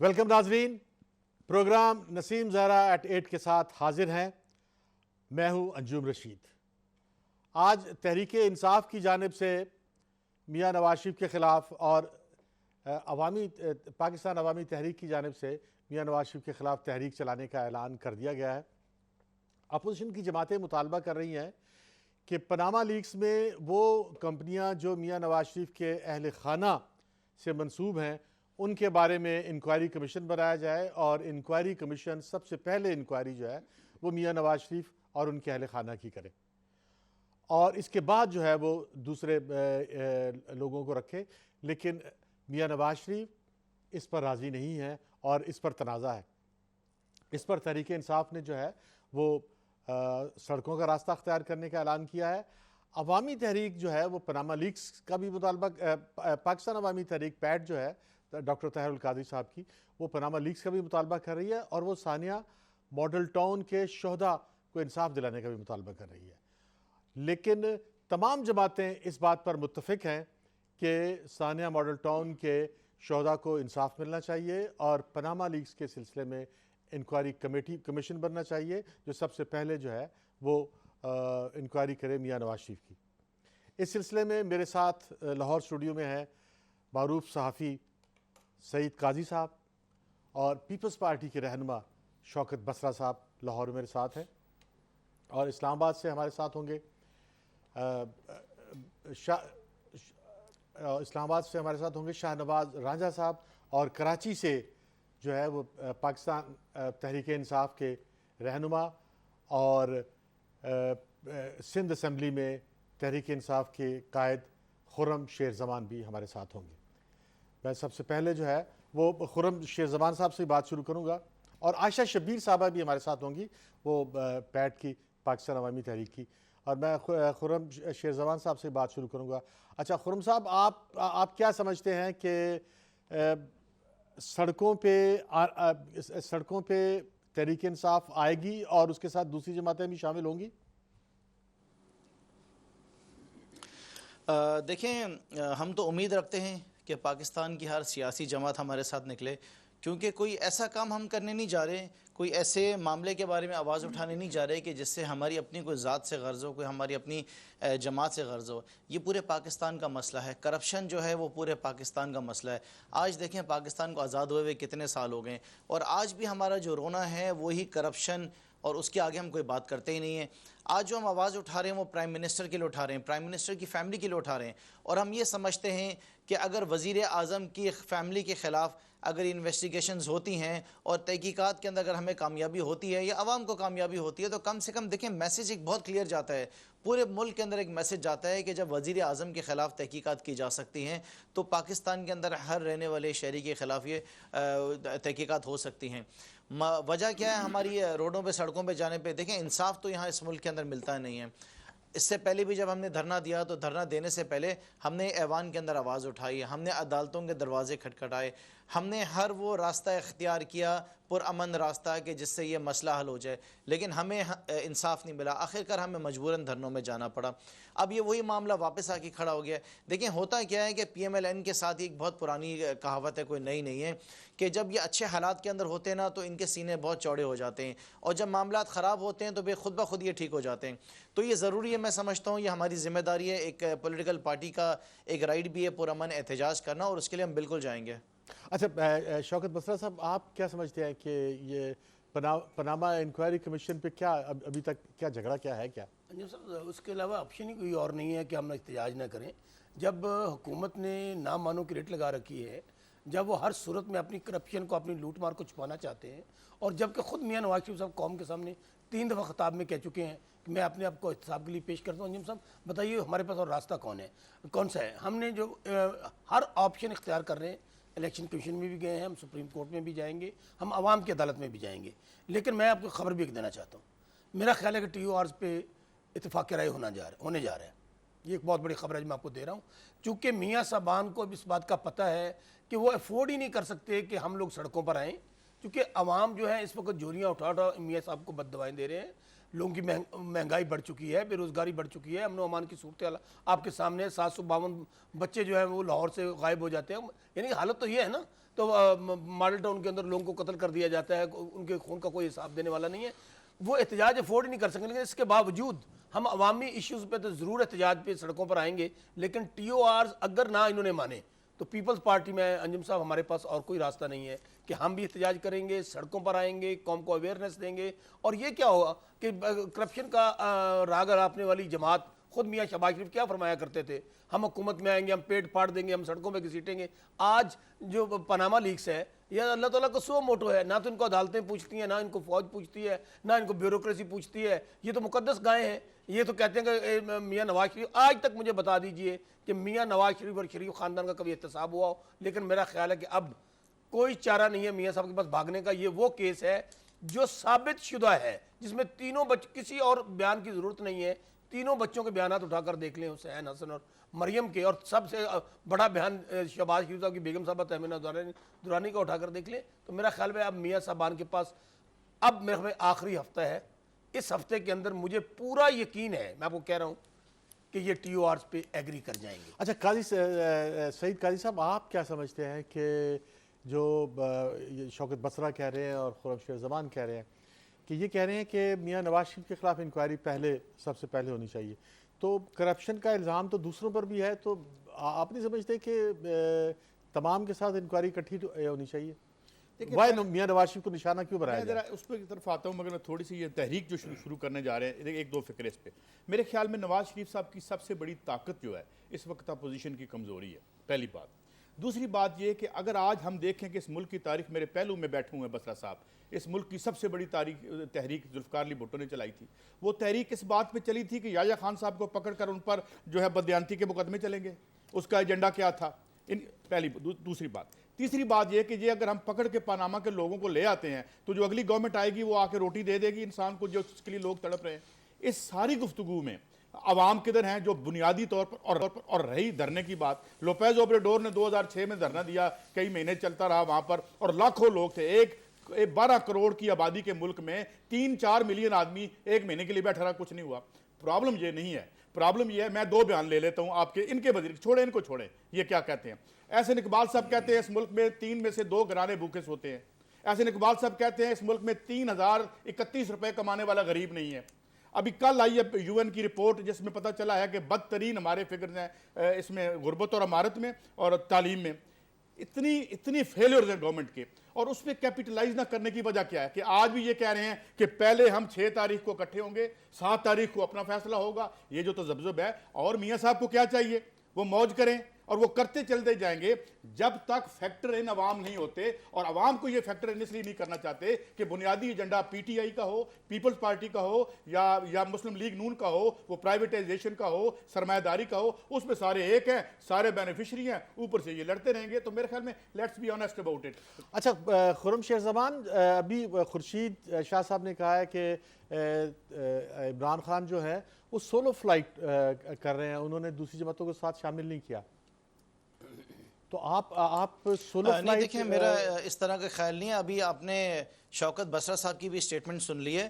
Welcome ناظرین، programme Naseem Zahra at 8 کے ساتھ حاضر ہیں۔ میں ہوں انجم رشید۔ آج تحریک انصاف کی جانب سے میاں نواز شریف کے خلاف اور پاکستان عوامی تحریک کی جانب سے میاں نواز شریف کے خلاف تحریک چلانے کا اعلان کر دیا گیا ہے۔ اپوزیشن کی جماعتیں مطالبہ کر رہی ہیں کہ پاناما لیکس میں وہ کمپنیاں جو میاں نواز شریف کے اہل خانہ سے منسوب ہیں ان کے بارے میں انکوائری کمیشن بنایا جائے، اور انکوائری کمیشن سب سے پہلے انکوائری جو ہے وہ میاں نواز شریف اور ان کے اہل خانہ کی کرے، اور اس کے بعد جو ہے وہ دوسرے لوگوں کو رکھے۔ لیکن میاں نواز شریف اس پر راضی نہیں ہے اور اس پر تنازع ہے۔ اس پر تحریک انصاف نے جو ہے وہ سڑکوں کا راستہ اختیار کرنے کا اعلان کیا ہے۔ عوامی تحریک جو ہے وہ پاناما لیکس کا بھی مطالبہ، پاکستان عوامی تحریک پیٹ جو ہے ڈاکٹر طاہر القادری صاحب کی، وہ پاناما لیکس کا بھی مطالبہ کر رہی ہے، اور وہ ثانیہ ماڈل ٹاؤن کے شہداء کو انصاف دلانے کا بھی مطالبہ کر رہی ہے۔ لیکن تمام جماعتیں اس بات پر متفق ہیں کہ ثانیہ ماڈل ٹاؤن کے شہداء کو انصاف ملنا چاہیے، اور پاناما لیکس کے سلسلے میں انکوائری کمیشن بننا چاہیے جو سب سے پہلے جو ہے وہ انکوائری کرے میاں نواز شریف کی۔ اس سلسلے میں میرے ساتھ لاہور اسٹوڈیو میں ہے معروف صحافی سعید قاضی صاحب، اور پیپلز پارٹی کے رہنما شوکت بسرا صاحب لاہور میرے ساتھ ہیں، اور اسلام آباد سے ہمارے ساتھ ہوں گے شاہ نواز رانجھا صاحب، اور کراچی سے جو ہے وہ پاکستان تحریک انصاف کے رہنما اور سندھ اسمبلی میں تحریک انصاف کے قائد خرم شیر زمان بھی ہمارے ساتھ ہوں گے۔ میں سب سے پہلے جو ہے وہ خرم شیر زمان صاحب سے بات شروع کروں گا، اور عائشہ شبیر صاحبہ بھی ہمارے ساتھ ہوں گی، وہ پیٹ کی پاکستان عوامی تحریک کی، اور میں خرم شیر زمان صاحب سے بات شروع کروں گا۔ اچھا خرم صاحب، آپ کیا سمجھتے ہیں کہ سڑکوں پہ تحریک انصاف آئے گی اور اس کے ساتھ دوسری جماعتیں بھی شامل ہوں گی؟ دیکھیں، ہم تو امید رکھتے ہیں کہ پاکستان کی ہر سیاسی جماعت ہمارے ساتھ نکلے، کیونکہ کوئی ایسا کام ہم کرنے نہیں جا رہے، کوئی ایسے معاملے کے بارے میں آواز اٹھانے نہیں جا رہے کہ جس سے ہماری اپنی کوئی ذات سے غرض ہو، کوئی ہماری اپنی جماعت سے غرض ہو۔ یہ پورے پاکستان کا مسئلہ ہے، کرپشن جو ہے وہ پورے پاکستان کا مسئلہ ہے۔ آج دیکھیں پاکستان کو آزاد ہوئے ہوئے کتنے سال ہو گئے، اور آج بھی ہمارا جو رونا ہے وہی کرپشن، اور اس کے آگے ہم کوئی بات کرتے ہی نہیں ہیں۔ آج جو ہم آواز اٹھا رہے ہیں وہ پرائم منسٹر کے لیے اٹھا رہے ہیں، پرائم منسٹر کی فیملی کے لیے اٹھا رہے ہیں، اور ہم یہ سمجھتے ہیں کہ اگر وزیر اعظم کی فیملی کے خلاف اگر انویسٹیگیشنز ہوتی ہیں اور تحقیقات کے اندر اگر ہمیں کامیابی ہوتی ہے یا عوام کو کامیابی ہوتی ہے، تو کم سے کم دیکھیں میسیج ایک بہت کلیئر جاتا ہے، پورے ملک کے اندر ایک میسیج جاتا ہے کہ جب وزیر اعظم کے خلاف تحقیقات کی جا سکتی ہیں تو پاکستان کے اندر ہر رہنے والے شہری کے خلاف یہ تحقیقات ہو سکتی ہیں۔ وجہ کیا ہے ہماری روڈوں پہ سڑکوں پہ جانے پہ؟ دیکھیں انصاف تو یہاں اس ملک کے اندر ملتا نہیں ہے۔ اس سے پہلے بھی جب ہم نے دھرنا دیا تو دھرنا دینے سے پہلے ہم نے ایوان کے اندر آواز اٹھائی، ہم نے عدالتوں کے دروازے کھٹکھٹائے، ہم نے ہر وہ راستہ اختیار کیا، پرامن راستہ، کہ جس سے یہ مسئلہ حل ہو جائے، لیکن ہمیں انصاف نہیں ملا۔ آخرکار ہمیں مجبوراً دھرنوں میں جانا پڑا۔ اب یہ وہی معاملہ واپس آ کے کھڑا ہو گیا۔ دیکھیں ہوتا کیا ہے کہ پی ایم ایل این کے ساتھ ایک بہت پرانی کہاوت ہے، کوئی نئی نہیں ہے، کہ جب یہ اچھے حالات کے اندر ہوتے ہیں نا تو ان کے سینے بہت چوڑے ہو جاتے ہیں، اور جب معاملات خراب ہوتے ہیں تو خود بخود یہ ٹھیک ہو جاتے ہیں۔ تو یہ ضروری ہے، میں سمجھتا ہوں یہ ہماری ذمہ داری ہے، ایک پولیٹیکل پارٹی کا ایک رائٹ بھی ہے پرامن احتجاج کرنا، اور اس کے لیے ہم بالکل جائیں گے۔ اچھا شوکت بسرا صاحب، آپ کیا سمجھتے ہیں کہ یہ پاناما انکوائری کمیشن پہ کیا ابھی تک کیا جھگڑا کیا ہے؟ کیا اس کے علاوہ آپشن ہی کوئی اور نہیں ہے کہ ہم احتجاج نہ کریں؟ جب حکومت نے نام مانوں کی ریٹ لگا رکھی ہے، جب وہ ہر صورت میں اپنی کرپشن کو، اپنی لوٹ مار کو چھپانا چاہتے ہیں، اور جب کہ خود میاں نواز شریف صاحب قوم کے سامنے 3 دفعہ خطاب میں کہہ چکے ہیں کہ میں اپنے آپ کو احتساب کے لیے پیش کرتا ہوں، انجم صاحب بتائیے ہمارے پاس اور راستہ کون سا ہے؟ ہم نے جو ہر آپشن اختیار کر رہے ہیں، الیکشن کمیشن میں بھی گئے ہیں، ہم سپریم کورٹ میں بھی جائیں گے، ہم عوام کی عدالت میں بھی جائیں گے، لیکن میں آپ کو خبر بھی ایک دینا چاہتا ہوں۔ میرا خیال ہے کہ ٹی او آرز پہ اتفاق رائے ہونے جا رہا ہے۔ یہ ایک بہت بڑی خبر ہے جو میں آپ کو دے رہا ہوں، چونکہ میاں صاحبان کو اب اس بات کا پتہ ہے کہ وہ افورڈ ہی نہیں کر سکتے کہ ہم لوگ سڑکوں پر آئیں، کیونکہ عوام جو ہے اس وقت جوریاں اٹھا میاں صاحب کو بد دعائیں دے رہے ہیں۔ لوگوں کی مہنگائی بڑھ چکی ہے، بے روزگاری بڑھ چکی ہے، امن و امان کی صورتحال آپ کے سامنے ہے۔ 752 بچے جو ہیں وہ لاہور سے غائب ہو جاتے ہیں، یعنی حالت تو یہ ہے نا۔ تو ماڈل ٹاؤن کے اندر لوگوں کو قتل کر دیا جاتا ہے, ان کے خون کا کوئی حساب دینے والا نہیں ہے. وہ احتجاج افورڈ ہی نہیں کر سکیں, لیکن اس کے باوجود ہم عوامی ایشوز پہ تو ضرور احتجاج پہ سڑکوں پر آئیں گے, لیکن ٹی او آرز اگر نہ انہوں نے مانے تو پیپلز پارٹی میں انجم صاحب ہمارے پاس اور کوئی راستہ نہیں ہے کہ ہم بھی احتجاج کریں گے, سڑکوں پر آئیں گے, قوم کو اویئرنیس دیں گے. اور یہ کیا ہوگا کہ کرپشن کا راگ الاپنے والی جماعت, خود میاں شہباز شریف کیا فرمایا کرتے تھے, ہم حکومت میں آئیں گے, ہم پیٹ پھاڑ دیں گے, ہم سڑکوں پہ گھسیٹیں گے. آج جو پاناما لیکس ہے یہ اللہ تعالیٰ کا سو موٹو ہے, نہ تو ان کو عدالتیں پوچھتی ہیں, نہ ان کو فوج پوچھتی ہے, نہ ان کو بیوروکریسی پوچھتی ہے. یہ تو مقدس گائے ہیں. یہ تو کہتے ہیں کہ میاں نواز شریف, آج تک مجھے بتا دیجئے کہ میاں نواز شریف اور شریف خاندان کا کبھی احتساب ہوا ہو. لیکن میرا خیال ہے کہ اب کوئی چارہ نہیں ہے میاں صاحب کے پاس بھاگنے کا. یہ وہ کیس ہے جو ثابت شدہ ہے, جس میں تینوں کسی اور بیان کی ضرورت نہیں ہے. تینوں بچوں کے بیانات اٹھا کر دیکھ لیں, حسین, حسن اور مریم کے, اور سب سے بڑا بیان شہباز شریف صاحب کی بیگم صاحبہ تہمینہ درانی کا اٹھا کر دیکھ لیں. تو میرا خیال ہے اب میاں صاحبان کے پاس اب میرے خیال میں آخری ہفتہ ہے. اس ہفتے کے اندر مجھے پورا یقین ہے, میں آپ کو کہہ رہا ہوں کہ یہ ٹی او آرز پہ ایگری کر جائیں گے. اچھا قاضی سعید قاضی صاحب, آپ کیا سمجھتے ہیں کہ جو شوکت بسرا کہہ رہے ہیں اور خرم شیر زمان کہہ رہے ہیں کہ یہ کہہ رہے ہیں کہ میاں نواز شریف کے خلاف انکوائری سب سے پہلے ہونی چاہیے, تو کرپشن کا الزام تو دوسروں پر بھی ہے, تو آپ نہیں سمجھتے کہ تمام کے ساتھ انکوائری اکٹھی ہونی چاہیے؟ میاں نواز شریف کو نشانہ کیوں بنایا میں ذرا اس پہ کی طرف آتا ہوں, مگر میں تھوڑی سی یہ تحریک جو شروع کرنے جا رہے ہیں, ایک دو فکرے اس پہ. میرے خیال میں نواز شریف صاحب کی سب سے بڑی طاقت جو ہے اس وقت اپوزیشن کی کمزوری ہے, پہلی بات. دوسری بات یہ کہ اگر آج ہم دیکھیں کہ اس ملک کی تاریخ, میرے پہلو میں بیٹھے ہوئے بسرا صاحب, اس ملک کی سب سے بڑی تحریک ذوالفقار علی بھٹو نے چلائی تھی. وہ تحریک اس بات پہ چلی تھی کہ یحییٰ خان صاحب کو پکڑ کر ان پر جو ہے بددیانتی کے مقدمے چلیں گے. اس کا ایجنڈا کیا تھا؟ پہلی دوسری بات. تیسری بات یہ کہ یہ اگر ہم پکڑ کے پاناما کے لوگوں کو لے آتے ہیں تو جو اگلی گورنمنٹ آئے گی وہ آ کے روٹی دے دے گی انسان کو جو اس کے لیے لوگ تڑپ رہے ہیں. اس ساری گفتگو میں عوام کدھر ہیں جو بنیادی طور پر, اور رہی دھرنے کی بات, لوپیز اوبریڈور نے 2006 میں دھرنا دیا, کئی مہینے چلتا رہا وہاں پر, اور لاکھوں لوگ تھے. 12 کروڑ کی آبادی کے ملک میں 3-4 ملین آدمی ایک مہینے کے لیے بیٹھا رہا, کچھ نہیں ہوا. پرابلم یہ نہیں ہے, پرابلم یہ ہے, میں 2 بیان لے لیتا ہوں آپ کے, ان کے وزیر چھوڑیں, ان کو چھوڑیں. یہ کیا کہتے ہیں احسن اقبال صاحب, کہتے ہیں اس ملک میں 3 میں سے 2 گھرانے بھوکے سوتے ہیں. احسن اقبال صاحب کہتے ہیں اس ملک میں 3031 روپے کمانے والا غریب نہیں ہے. ابھی کل آئی ہے یو این کی رپورٹ جس میں پتہ چلا ہے کہ بدترین ہمارے فگرز ہیں اس میں غربت اور امارت میں اور تعلیم میں. اتنی فیلیئرز ہیں گورنمنٹ کے, اور اس پہ کیپٹلائز نہ کرنے کی وجہ کیا ہے کہ آج بھی یہ کہہ رہے ہیں کہ پہلے ہم 6 تاریخ کو اکٹھے ہوں گے, 7 تاریخ کو اپنا فیصلہ ہوگا. یہ جو تذبذب ہے, اور میاں صاحب کو کیا چاہیے, وہ موج کریں اور وہ کرتے چلتے جائیں گے جب تک فیکٹر ان عوام نہیں ہوتے. اور عوام کو یہ فیکٹر ان اس لیے نہیں کرنا چاہتے کہ بنیادی ایجنڈا پی ٹی آئی کا ہو, پیپلز پارٹی کا ہو, یا مسلم لیگ نون کا ہو, وہ پرائیویٹائزیشن کا ہو, سرمایہ داری کا ہو, اس میں سارے ایک ہیں, سارے بینیفیشری ہیں, اوپر سے یہ لڑتے رہیں گے. تو میرے خیال میں let's be honest about it. اچھا خرم شیر زمان, ابھی خورشید شاہ صاحب نے کہا ہے کہ عمران خان جو ہے وہ سولو فلائٹ کر رہے ہیں, انہوں نے دوسری جماعتوں کے ساتھ شامل نہیں کیا. تو آپ سولو فلائٹ, دیکھیں میرا اس طرح کا خیال نہیں ہے. ابھی آپ نے شوکت بسرا صاحب کی بھی سٹیٹمنٹ سن لی ہے.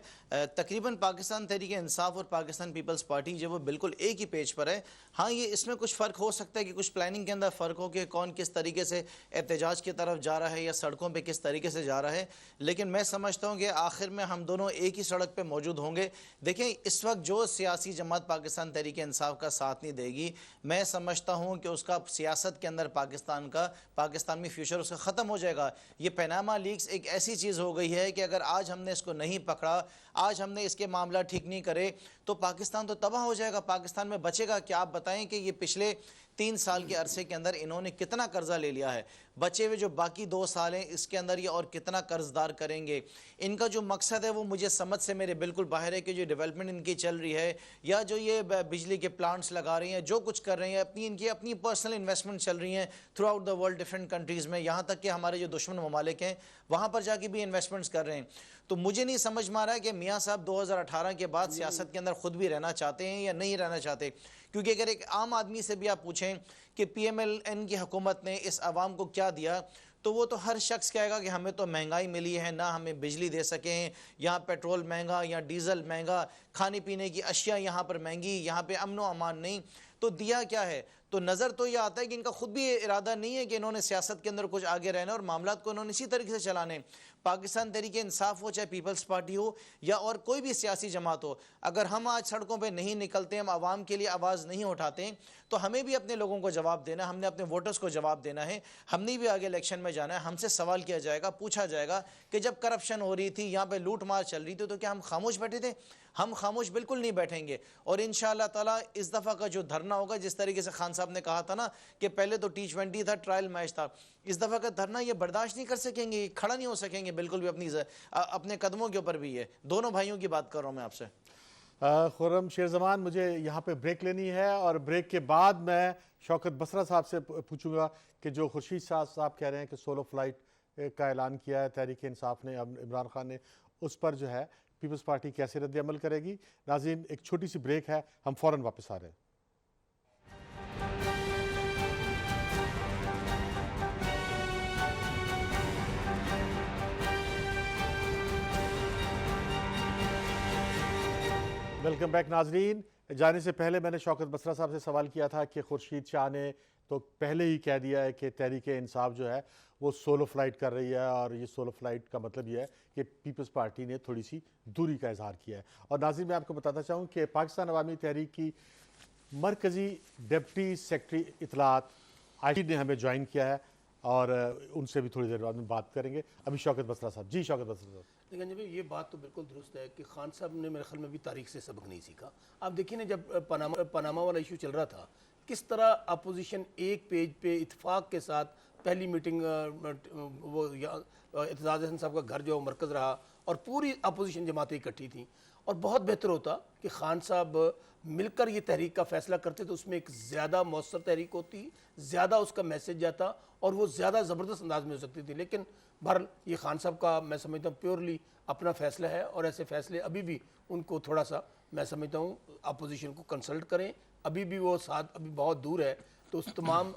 تقریباً پاکستان تحریک انصاف اور پاکستان پیپلز پارٹی جو وہ بالکل ایک ہی پیج پر ہے. ہاں یہ اس میں کچھ فرق ہو سکتا ہے کہ کچھ پلاننگ کے اندر فرق ہو کہ کون کس طریقے سے احتجاج کی طرف جا رہا ہے یا سڑکوں پہ کس طریقے سے جا رہا ہے, لیکن میں سمجھتا ہوں کہ آخر میں ہم دونوں ایک ہی سڑک پہ موجود ہوں گے. دیکھیں اس وقت جو سیاسی جماعت پاکستان تحریک انصاف کا ساتھ نہیں دے گی, میں سمجھتا ہوں کہ اس کا سیاست کے اندر پاکستان میں فیوچر اس کا ختم ہو جائے گا. یہ پاناما لیکس ایک ایسی چیز ہو گئی ہے کہ اگر آج ہم نے اس کو نہیں پکڑا, آج ہم نے اس کے معاملہ ٹھیک نہیں کرے تو پاکستان تو تباہ ہو جائے گا. پاکستان میں بچے گا کیا؟ آپ بتائیں کہ یہ پچھلے 3 سال کے عرصے کے اندر انہوں نے کتنا قرضہ لے لیا ہے. بچے ہوئے جو باقی 2 سال ہیں اس کے اندر یہ اور کتنا قرض دار کریں گے. ان کا جو مقصد ہے وہ مجھے سمجھ سے میرے بالکل باہر ہے کہ جو ڈیولپمنٹ ان کی چل رہی ہے یا جو یہ بجلی کے پلانٹس لگا رہی ہیں, جو کچھ کر رہے ہیں, ان کی اپنی پرسنل انویسٹمنٹ چل رہی ہیں through out the world different countries میں, یہاں تک کہ ہمارے جو دشمن ممالک ہیں وہاں پر جا کے بھی انویسٹمنٹس کر رہے ہیں. تو مجھے نہیں سمجھ میں آ رہا ہے کہ میاں صاحب 2018 کے بعد سیاست کے اندر خود بھی رہنا چاہتے ہیں یا نہیں رہنا چاہتے. کیونکہ اگر ایک عام آدمی سے بھی آپ پوچھیں کہ پی ایم ایل این کی حکومت نے اس عوام کو کیا دیا, تو وہ تو ہر شخص کہے گا کہ ہمیں تو مہنگائی ملی ہے, نہ ہمیں بجلی دے سکے ہیں, یہاں پیٹرول مہنگا یا ڈیزل مہنگا, کھانے پینے کی اشیاء یہاں پر مہنگی, یہاں پہ امن و امان نہیں. تو دیا کیا ہے؟ تو نظر تو یہ آتا ہے کہ ان کا خود بھی یہ ارادہ نہیں ہے کہ انہوں نے سیاست کے اندر کچھ آگے رہنا اور معاملات کو انہوں نے اسی طریقے سے چلانے. پاکستان تحریک انصاف ہو, چاہے پیپلز پارٹی ہو, یا اور کوئی بھی سیاسی جماعت ہو, اگر ہم آج سڑکوں پہ نہیں نکلتے, ہم عوام کے لیے آواز نہیں اٹھاتے, تو ہمیں بھی اپنے لوگوں کو جواب دینا ہے, ہم نے اپنے ووٹرز کو جواب دینا ہے. ہم نے بھی آگے الیکشن میں جانا ہے, ہم سے سوال کیا جائے گا, پوچھا جائے گا کہ جب کرپشن ہو رہی تھی, یہاں پہ لوٹ مار چل رہی تھی, تو کیا ہم خاموش بیٹھے تھے؟ ہم خاموش بالکل نہیں بیٹھیں گے. اور انشاءاللہ تعالیٰ اس دفعہ کا جو دھرنا ہوگا, جس طریقے سے خان صاحب نے کہا تھا نا کہ پہلے تو T20 تھا, ٹرائل میچ تھا, اس دفعہ کا دھرنا یہ برداشت نہیں کر سکیں گے, کھڑا نہیں ہو سکیں گے بالکل بھی اپنے قدموں کے اوپر بھی. ہے دونوں بھائیوں کی بات کر رہا ہوں میں آپ سے. خرم شیر زمان, مجھے یہاں پہ بریک لینی ہے, اور بریک کے بعد میں شوکت بسرا صاحب سے پوچھوں گا کہ جو خورشید صاحب کہہ رہے ہیں کہ سولو فلائٹ کا اعلان کیا ہے تحریک انصاف نے, عمران خان نے, اس پر جو ہے پیپلز پارٹی کیسے رد عمل کرے گی. ناظرین, ایک چھوٹی سی بریک ہے, ہم فوراً واپس آ رہے ہیں. ویلکم بیک ناظرین. جانے سے پہلے میں نے شوکت بسرا صاحب سے سوال کیا تھا کہ خورشید شاہ نے تو پہلے ہی کہہ دیا ہے کہ تحریک انصاف جو ہے وہ سولو فلائٹ کر رہی ہے, اور یہ سولو فلائٹ کا مطلب یہ ہے کہ پیپلز پارٹی نے تھوڑی سی دوری کا اظہار کیا ہے. اور ناظرین, میں آپ کو بتاتا چاہوں کہ پاکستان عوامی تحریک کی مرکزی ڈپٹی سیکرٹری اطلاعات عائشہ نے ہمیں جوائن کیا ہے, اور ان سے بھی تھوڑی دیر بعد میں بات کریں گے. ابھی شوکت بسرا صاحب. جی شوکت بسرا صاحب. لیکن جب یہ بات تو بالکل درست ہے کہ خان صاحب نے میرے خیال میں بھی تاریخ سے سبق نہیں سیکھا. آپ دیکھیں نا, جب پاناما والا ایشو چل رہا تھا, کس طرح اپوزیشن ایک پیج پہ اتفاق کے ساتھ پہلی میٹنگ, وہ اعتزاز احسن صاحب کا گھر جو مرکز رہا, اور پوری اپوزیشن جماعتیں اکٹھی تھیں. اور بہت بہتر ہوتا کہ خان صاحب مل کر یہ تحریک کا فیصلہ کرتے, تو اس میں ایک زیادہ مؤثر تحریک ہوتی, زیادہ اس کا میسج جاتا, اور وہ زیادہ زبردست انداز میں ہو سکتی تھی. لیکن بہرحال یہ خان صاحب کا میں سمجھتا ہوں پیورلی اپنا فیصلہ ہے, اور ایسے فیصلے ابھی بھی ان کو تھوڑا سا میں سمجھتا ہوں اپوزیشن کو کنسلٹ کریں. ابھی بھی وہ ساتھ ابھی بہت دور ہے, تو اس تمام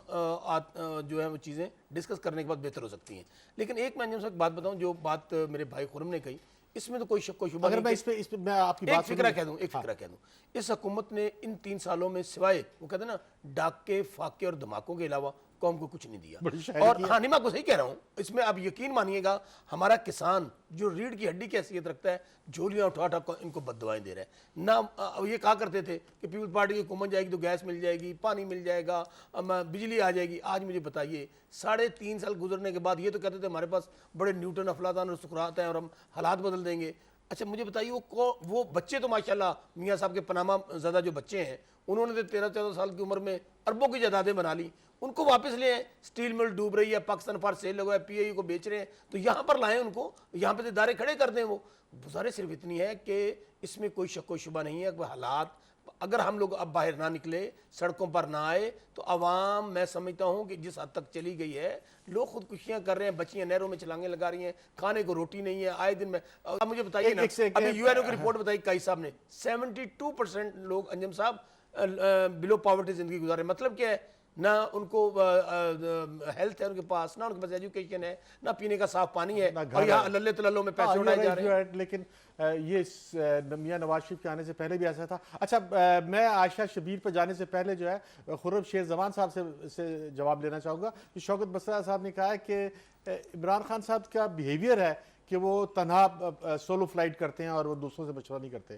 جو ہے وہ چیزیں ڈسکس کرنے کے بعد بہتر ہو سکتی ہیں. لیکن ایک میں جب بات بتاؤں, جو بات میرے بھائی خرم نے کہی, اس میں تو کوئی شک و شبہ اگر نہیں. میں اس پہ میں آپ کی بات فکرہ کہہ دوں, اس حکومت نے ان 3 سالوں میں سوائے وہ کہتے ہیں نا ڈاکے, فاقے اور دھماکوں کے علاوہ قوم کو کچھ نہیں دیا. اور ہاں نہیں, میں آپ کو صحیح کہہ رہا ہوں, اس میں آپ یقین مانیے گا, ہمارا کسان جو ریڑھ کی ہڈی کی حیثیت رکھتا ہے, جھولیاں اٹھا اٹھا ان کو بد دعائیں دے رہا ہے. نہ یہ کہا کرتے تھے کہ پیپلز پارٹی کی حکومت جائے گی تو گیس مل جائے گی, پانی مل جائے گا, بجلی آ جائے گی. آج مجھے بتائیے 3.5 سال گزرنے کے بعد یہ تو کہتے تھے ہمارے پاس بڑے نیوٹن افلاطون اور سقراط ہیں اور ہم حالات بدل دیں گے. اچھا مجھے بتائیے, وہ بچے تو ماشاءاللہ میاں صاحب کے پاناما زدہ جو بچے ہیں, انہوں نے 13-14 سال کی عمر میں اربوں کی جائیدادیں بنا لی, ان کو واپس لے آئیں. اسٹیل مل ڈوب رہی ہے, پاکستان فار سیل لگا ہے, پی آئی کو بیچ رہے ہیں, تو یہاں پر لائیں ان کو, یہاں پہ ادارے کھڑے کر دیں. وہ گزارش صرف اتنی ہے کہ اس میں کوئی شک و شبہ نہیں ہے کہ حالات, اگر ہم لوگ اب باہر نہ نکلے, سڑکوں پر نہ آئے, تو عوام میں سمجھتا ہوں کہ جس حد تک چلی گئی ہے, لوگ خودکشیاں کر رہے ہیں, بچیاں نہروں میں چھلانگیں لگا رہی ہیں, کھانے کو روٹی نہیں ہے, آئے دن میں. اب مجھے بتائیے نا, ابھی یو این او کی رپورٹ بتائی کائی صاحب نے, 72% لوگ انجم صاحب بلو پاورٹی زندگی گزارے. مطلب کیا ہے, نہ ان کو ہیلتھ ہے ان کے پاس, نہ ان کے پاس ایجوکیشن ہے, نہ پینے کا صاف پانی ہے, اور یہاں اللہ تلالوں میں پیسے اڑائے جا رہے ہیں. لیکن یہ میاں نواز شریف کے آنے سے پہلے بھی ایسا تھا. اچھا, میں عائشہ شبیر پہ جانے سے پہلے جو ہے خرم شیر زمان صاحب سے جواب لینا چاہوں گا. شوکت بسرا صاحب نے کہا ہے کہ عمران خان صاحب کا بیہیویئر ہے کہ وہ تنہا سولو فلائٹ کرتے ہیں اور وہ دوسروں سے مشورہ نہیں کرتے.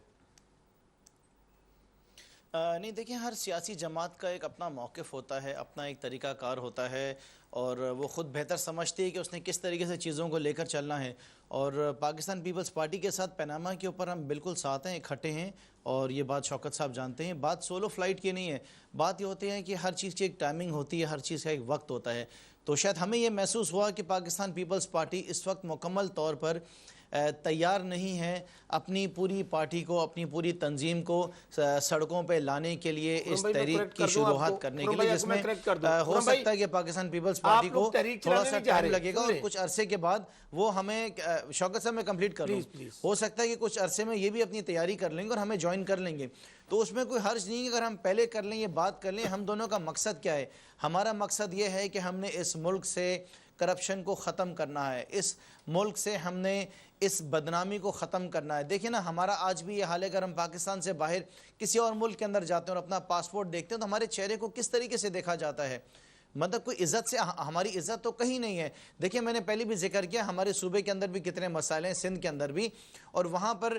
نہیں دیکھیں, ہر سیاسی جماعت کا ایک اپنا موقف ہوتا ہے, اپنا ایک طریقہ کار ہوتا ہے, اور وہ خود بہتر سمجھتی ہے کہ اس نے کس طریقے سے چیزوں کو لے کر چلنا ہے. اور پاکستان پیپلز پارٹی کے ساتھ پیناما کے اوپر ہم بالکل ساتھ ہیں, اکٹھے ہیں, اور یہ بات شوکت صاحب جانتے ہیں. بات سولو فلائٹ کی نہیں ہے, بات یہ ہوتی ہے کہ ہر چیز کی ایک ٹائمنگ ہوتی ہے, ہر چیز کا ایک وقت ہوتا ہے. تو شاید ہمیں یہ محسوس ہوا کہ پاکستان پیپلز پارٹی اس وقت مکمل طور پر تیار نہیں ہے اپنی پوری پارٹی کو, اپنی پوری تنظیم کو سڑکوں پہ لانے کے لیے, اس تحریک کی شروعات کرنے کے لیے, جس میں ہو سکتا ہے کہ پاکستان پیپلز پارٹی کو تھوڑا سا ٹائم لگے گا, اور کچھ عرصے کے بعد وہ ہمیں, شوکت صاحب میں کمپلیٹ کر لوں, ہو سکتا ہے کہ کچھ عرصے میں یہ بھی اپنی تیاری کر لیں گے اور ہمیں جوائن کر لیں گے. تو اس میں کوئی حرج نہیں ہے اگر ہم پہلے کر لیں, یہ بات کر لیں. ہم دونوں کا مقصد کیا ہے؟ ہمارا مقصد یہ ہے کہ ہم نے اس ملک سے کرپشن کو ختم کرنا ہے, اس ملک سے ہم نے اس بدنامی کو ختم کرنا ہے. دیکھیں نا ہمارا آج بھی یہ حال ہے, اگر ہم پاکستان سے باہر کسی اور ملک کے اندر جاتے ہیں اور اپنا پاسپورٹ دیکھتے ہیں تو ہمارے چہرے کو کس طریقے سے دیکھا جاتا ہے, مطلب کوئی عزت سے, ہماری عزت تو کہیں نہیں ہے. دیکھیں میں نے پہلے بھی ذکر کیا ہمارے صوبے کے اندر بھی کتنے مسائل ہیں, سندھ کے اندر بھی, اور وہاں پر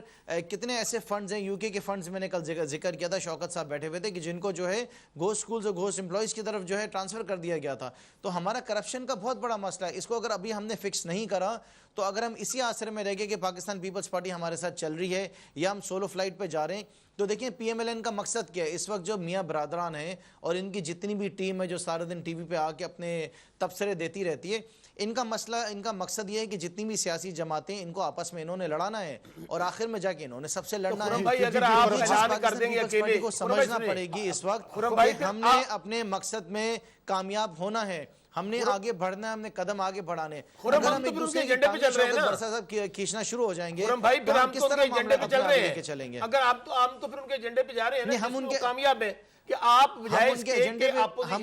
کتنے ایسے فنڈز ہیں, UK کے فنڈز میں نے کل ذکر کیا تھا, شوکت صاحب بیٹھے ہوئے تھے, کہ جن کو جو ہے گھوسٹ سکولز اور گھوسٹ امپلائیز کی طرف جو ہے ٹرانسفر کر دیا گیا تھا. تو ہمارا کرپشن کا بہت بڑا مسئلہ ہے, اس کو اگر ابھی ہم نے فکس نہیں کرا تو اگر ہم اسی آسرے میں رہ گئے کہ پاکستان پیپلز پارٹی ہمارے ساتھ چل رہی ہے یا ہم سولو فلائٹ پہ جا رہے ہیں, تو دیکھیں PMLN کا مقصد کیا ہے اس وقت, جو میاں برادران ہیں اور ان کی جتنی بھی ٹیم ہے جو سارے دن ٹی وی پہ آ کے اپنے تبصرے دیتی رہتی ہے, ان کا مسئلہ, ان کا مقصد یہ ہے کہ جتنی بھی سیاسی جماعتیں ان کو آپس میں انہوں نے لڑانا ہے اور آخر میں جا کے انہوں نے سب سے لڑنا ہے. بھائی اگر آپ اعلان کر دیں گے اکیلے کو سمجھنا پڑے گی اس وقت کہ ہم نے اپنے مقصد میں کامیاب ہونا ہے, ہم نے آگے بڑھنا ہے, ہم نے قدم آگے بڑھانے. اگر ہم ایک دوسرے کی کھینچنا شروع ہو جائیں گے تو ہم کس طرح معاملہ اپنے آگے لے کے چلیں گے. اگر آپ تو پھر ان کے ایجنڈے پہ جا رہے ہیں, ہم ان کے کامیاب ہیں کہ آپ ہم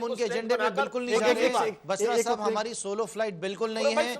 ان کے ایجنڈے پہ بالکل نہیں جا رہے. بشرا صاحب ہماری سولو فلائٹ بالکل نہیں ہے,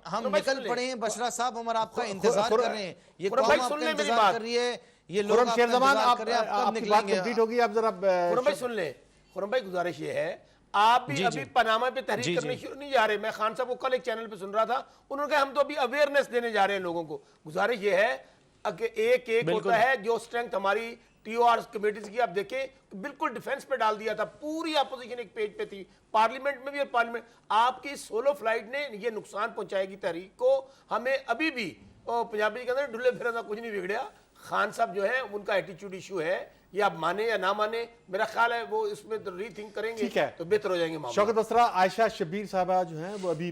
ہم نکل پڑے ہیں. بشرا صاحب ہم آپ کا انتظار کر رہے ہیں, یہ قوم آپ کا انتظار کر رہی ہے, یہ لوگ آپ کا انتظار کر رر ہیں, آپ کب نکلیں گے. خرم بھائی سن لیں, خرم بھائی گزارش یہ ہے, آپ بھی ابھی پاناما پہ تحریک کرنے شروع نہیں جا رہے. میں خان صاحب کو کل ایک چینل پہ سن رہا تھا, انہوں نے کہا ہم تو ابھی اویئرنیس دینے جا رہے ہیں لوگوں کو. گزارش یہ ہے کہ ایک ہوتا ہے جو سٹرنگتھ ہماری TOR کمیٹیز کی, آپ دیکھیں بالکل ڈیفنس پہ ڈال دیا تھا, پوری اپوزیشن ایک پیج پہ تھی, پارلیمنٹ میں بھی, اور پارلیمنٹ آپ کی سولو فلائٹ نے یہ نقصان پہنچائے گی تحریک کو. ہمیں ابھی بھی پنجابی کے اندر ڈلے پھرنا کچھ نہیں بگڑیا. خان صاحب جو ہے ان کا ایٹیچیوڈ ایشو ہے, یہ آپ مانے یا نہ مانے, میرا خیال ہے وہ اس میں ری تھنک کریں گے تو بہتر ہو جائیں گے معاملہ. شوکت بسرا, عائشہ شبیر صاحبہ جو ہیں وہ ابھی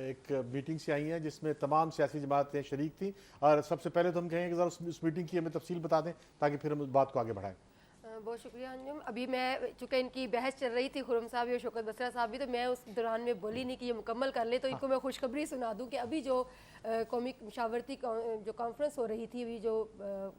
ایک میٹنگ سے آئی ہیں جس میں تمام سیاسی جماعتیں شریک تھیں, اور سب سے پہلے تو ہم کہیں گے ذرا اس میٹنگ کی ہمیں تفصیل بتا دیں تاکہ پھر ہم اس بات کو آگے بڑھائیں. بہت شکریہ انجم. ابھی میں چونکہ ان کی بحث چل رہی تھی خرم صاحب اور شوکت بسرا صاحب بھی, تو میں اس دوران میں بولی نہیں کہ یہ مکمل کر لے, تو ان کو میں خوشخبری سنا دوں کہ ابھی جو قومی مشاورتی جو کانفرنس ہو رہی تھی, ابھی جو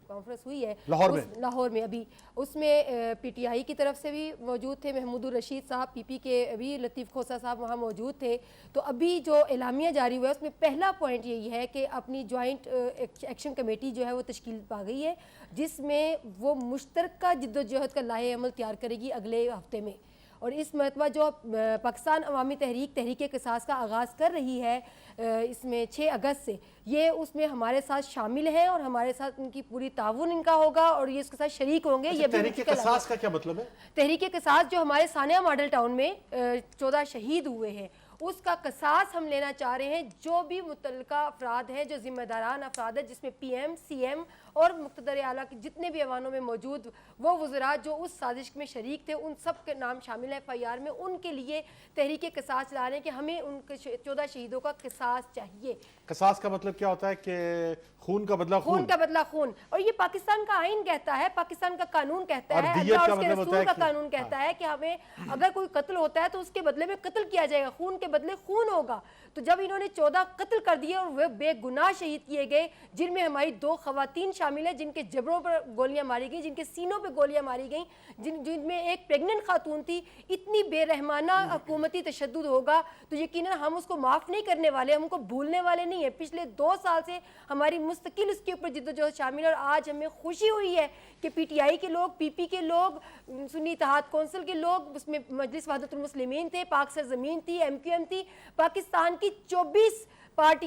کانفرنس ہوئی ہے لاہور میں, ابھی اس میں PTI کی طرف سے بھی موجود تھے محمود الرشید صاحب, PP کے ابھی لطیف کھوسہ صاحب وہاں موجود تھے. تو ابھی جو اعلامیہ جاری ہوا ہے اس میں پہلا پوائنٹ یہی ہے کہ اپنی جوائنٹ ایکشن کمیٹی جو ہے وہ تشکیل پا گئی ہے, جس میں وہ مشترکہ جدوجہد کا لائحہ عمل تیار کرے گی اگلے ہفتے میں. اور اس مرتبہ جو پاکستان عوامی تحریک قصاص کا آغاز کر رہی ہے اس میں 6 اگست سے, یہ اس میں ہمارے ساتھ شامل ہیں اور ہمارے ساتھ ان کی پوری تعاون ان کا ہوگا اور یہ اس کے ساتھ شریک ہوں گے. یہ تحریک قصاص کا کیا مطلب ہے؟ تحریک قصاص جو ہمارے ثانیہ ماڈل ٹاؤن میں 14 شہید ہوئے ہیں, اس کا قصاص ہم لینا چاہ رہے ہیں. جو بھی متعلقہ افراد ہیں, جو ذمہ داران افراد ہیں, جس میں PM, CM اور مقتدر اعلیٰ کے جتنے بھی ایوانوں میں موجود وہ وزراء جو اس سازش میں شریک تھے, ان سب کے نام شامل ہیں FIR میں. ان کے لیے تحریک قصاص چلا رہے ہیں کہ ہمیں ان کے 14 شہیدوں کا قصاص چاہیے. قصاص کا مطلب کیا ہوتا ہے؟ کہ خون کا بدلہ خون, خون کا بدلہ خون. اور یہ پاکستان کا آئین کہتا ہے, پاکستان کا قانون کہتا ہے, اللہ اور اس کے رسول کا قانون کہتا ہے کہ ہمیں اگر کوئی قتل ہوتا ہے تو اس کے بدلے میں قتل کیا جائے گا, خون کے بدلے خون ہوگا. تو جب انہوں نے 14 قتل کر دیے اور وہ بے گناہ شہید کیے گئے, جن میں ہماری 2 خواتین شامل ہیں جن کے جبڑوں پر گولیاں ماری گئیں, جن کے سینوں پہ گولیاں ماری گئیں, جن میں ایک پریگننٹ خاتون تھی, اتنی بے رحمانہ حکومتی تشدد ہوگا تو یقیناً ہم اس کو معاف نہیں کرنے والے, ہم کو بھولنے والے نہیں ہیں. پچھلے 2 سال سے ہماری مستقل اس کے اوپر جدوجہد شامل ہے, اور آج ہمیں خوشی ہوئی ہے کہ PTI کے لوگ, PP کے لوگ, سنی اتحاد کونسل کے لوگ, اس میں مجلس وحدت المسلمین تھے, پاک سرزمین تھی, MQM تھی, پاکستان کی 24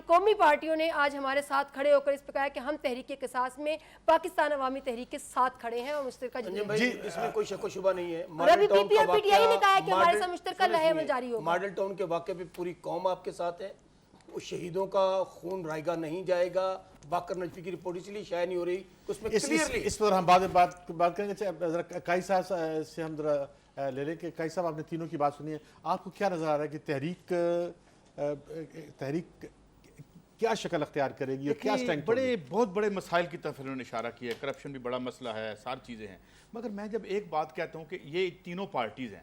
قومی پارٹیوں نے آج ہمارے ساتھ کھڑے ہو کر اس پہ کہا کہ ہم تحریک قصاص میں پاکستان عوامی تحریک کے ساتھ کھڑے ہیں اور مشترکہ اس میں کوئی شک و شبہ نہیں ہے. اور ابھی PP اور PTI نے کہا ہے کہ ہمارے ساتھ مشترکہ لائحہ عمل جاری ہوگا. ماڈل ٹاؤن کے واقعے پہ پوری قوم آپ کے ساتھ ہے, اس شہیدوں کا خون رائے گاہ نہیں جائے گا. باقر نجفی کی رپورٹ اس لیے شائع نہیں ہو رہی, اس میں کلیئرلی اس پر ہم بات کریں گے. قائی صاحب سے ہم ذرا لے لیں کہ قائی صاحب آپ نے تینوں کی بات سنی ہے, آپ کو کیا نظر آ رہا ہے کہ تحریک کیا شکل اختیار کرے گی, کیا سٹرینگتھ؟ بہت بڑے مسائل کی طرف انہوں نے اشارہ کیا ہے. کرپشن بھی بڑا مسئلہ ہے, ساری چیزیں ہیں, مگر میں جب ایک بات کہتا ہوں کہ یہ تینوں پارٹیز ہیں,